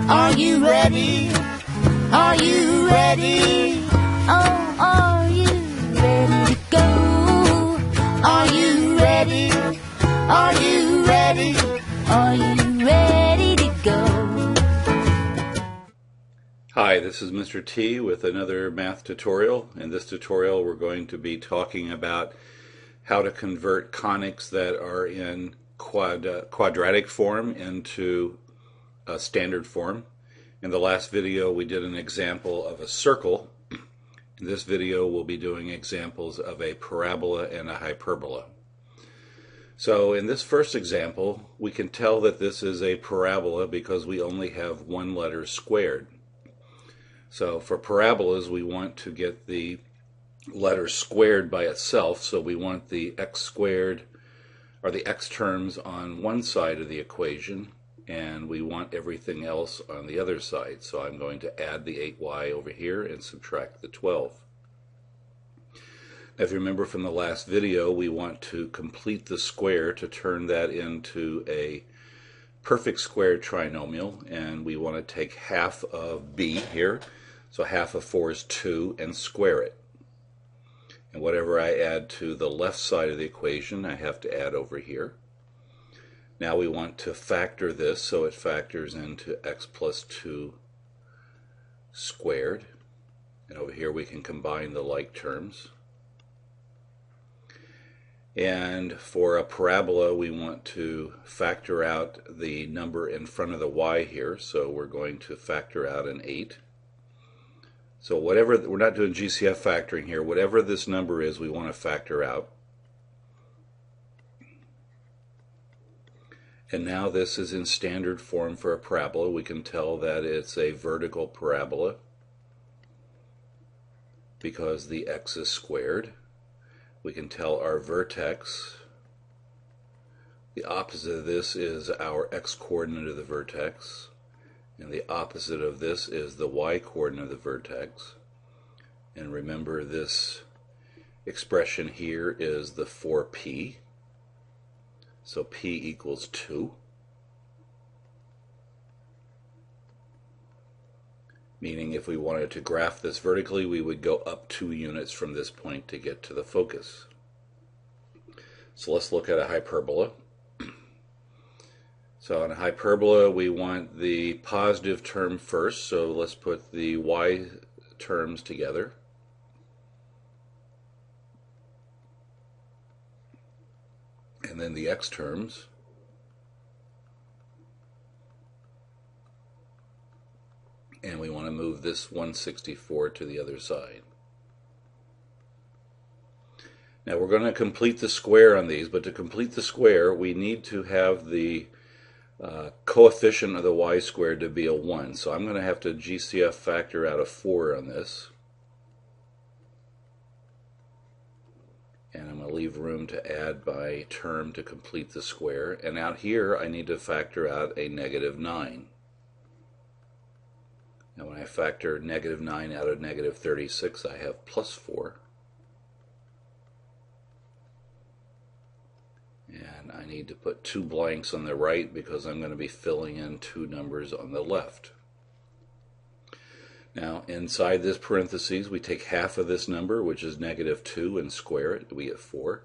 Are you ready? Are you ready? Oh, are you ready to go? Are you ready? Are you ready? Are you ready to go? Hi, this is Mr. T with another math tutorial. In this tutorial we're going to be talking about how to convert conics that are in quadratic form into a standard form. In the last video we did an example of a circle. In this video we'll be doing examples of a parabola and a hyperbola. So in this first example we can tell that this is a parabola because we only have one letter squared. So for parabolas we want to get the letter squared by itself, so we want the x squared or the x terms on one side of the equation, and we want everything else on the other side. So I'm going to add the 8y over here and subtract the 12. Now, if you remember from the last video, we want to complete the square to turn that into a perfect square trinomial, and we want to take half of b here, so half of 4 is 2, and square it. And whatever I add to the left side of the equation I have to add over here. Now we want to factor this, so it factors into x plus 2 squared. And over here we can combine the like terms. And for a parabola we want to factor out the number in front of the y here, so we're going to factor out an 8. So whatever, we're not doing GCF factoring here, whatever this number is we want to factor out. And now this is in standard form for a parabola. We can tell that it's a vertical parabola because the x is squared. We can tell our vertex, the opposite of this is our x coordinate of the vertex, and the opposite of this is the y coordinate of the vertex. And remember, this expression here is the 4p. So p equals 2, meaning if we wanted to graph this vertically we would go up 2 units from this point to get to the focus. So let's look at a hyperbola. So in a hyperbola we want the positive term first, so let's put the y terms together. And then the x terms. And we want to move this 164 to the other side. Now we're going to complete the square on these, but to complete the square we need to have the coefficient of the y squared to be a 1. So I'm going to have to GCF factor out a 4 on this. And I'm going to leave room to add by term to complete the square. And out here I need to factor out a negative 9. Now when I factor negative 9 out of negative 36 I have plus 4. And I need to put 2 blanks on the right because I'm going to be filling in 2 numbers on the left. Now inside this parentheses we take half of this number, which is negative 2, and square it. We get 4.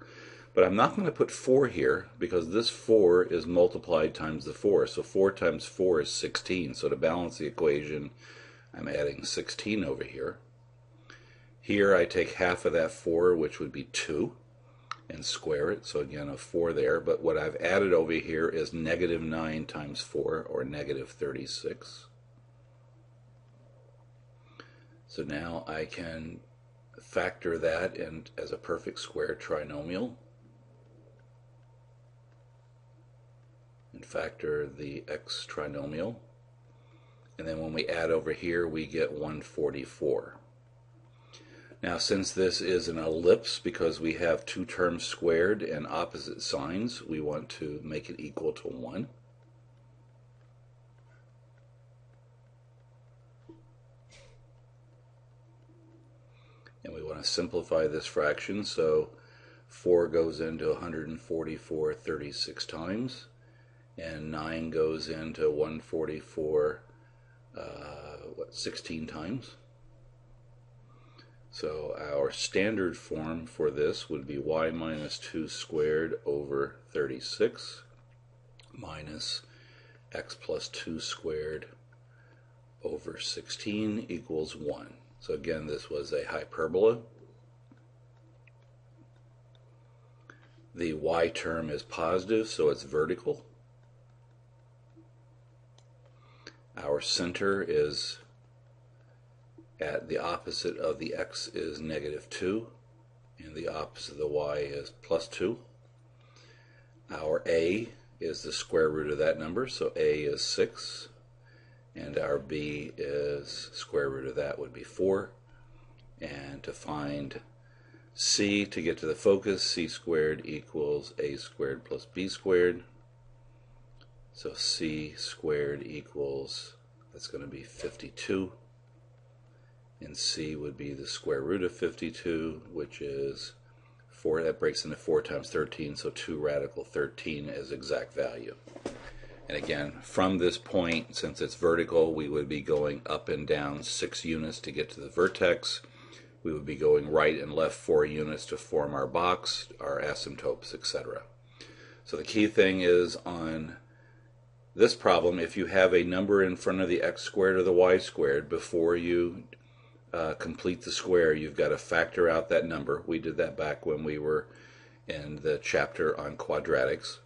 But I'm not going to put 4 here because this 4 is multiplied times the 4. So 4 times 4 is 16. So to balance the equation I'm adding 16 over here. Here I take half of that 4, which would be 2, and square it. So again a 4 there. But what I've added over here is negative 9 times 4, or negative 36. So now I can factor that in as a perfect square trinomial and factor the x trinomial. And then when we add over here we get 144. Now since this is an ellipse, because we have 2 terms squared and opposite signs, we want to make it equal to 1. And we want to simplify this fraction, so 4 goes into 144 36 times, and 9 goes into 144 16 times. So our standard form for this would be y minus 2 squared over 36 minus x plus 2 squared over 16 equals 1. So again, this was a hyperbola. The y term is positive, so it's vertical. Our center is at the opposite of the x is negative 2, and the opposite of the y is plus 2. Our a is the square root of that number, so a is 6, and our b is square root of that would be 4. And to find c, to get to the focus, c squared equals a squared plus b squared. So c squared equals, that's going to be 52. And c would be the square root of 52, which is 4. That breaks into 4 times 13, so 2 radical 13 is exact value. And again, from this point, since it's vertical, we would be going up and down 6 units to get to the vertex. We would be going right and left 4 units to form our box, our asymptotes, etc. So the key thing is on this problem, if you have a number in front of the x squared or the y squared, before you complete the square, you've got to factor out that number. We did that back when we were in the chapter on quadratics.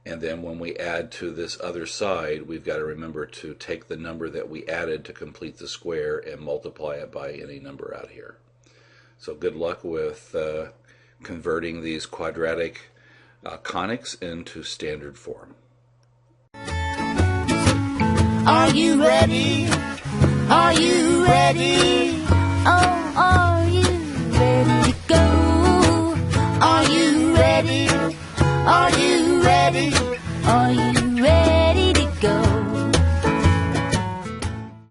And then when we add to this other side, we've got to remember to take the number that we added to complete the square and multiply it by any number out here. So good luck with converting these quadratic conics into standard form. Are you ready? Are you ready? Oh, are you ready to go? Are you ready? Are you ready? Are you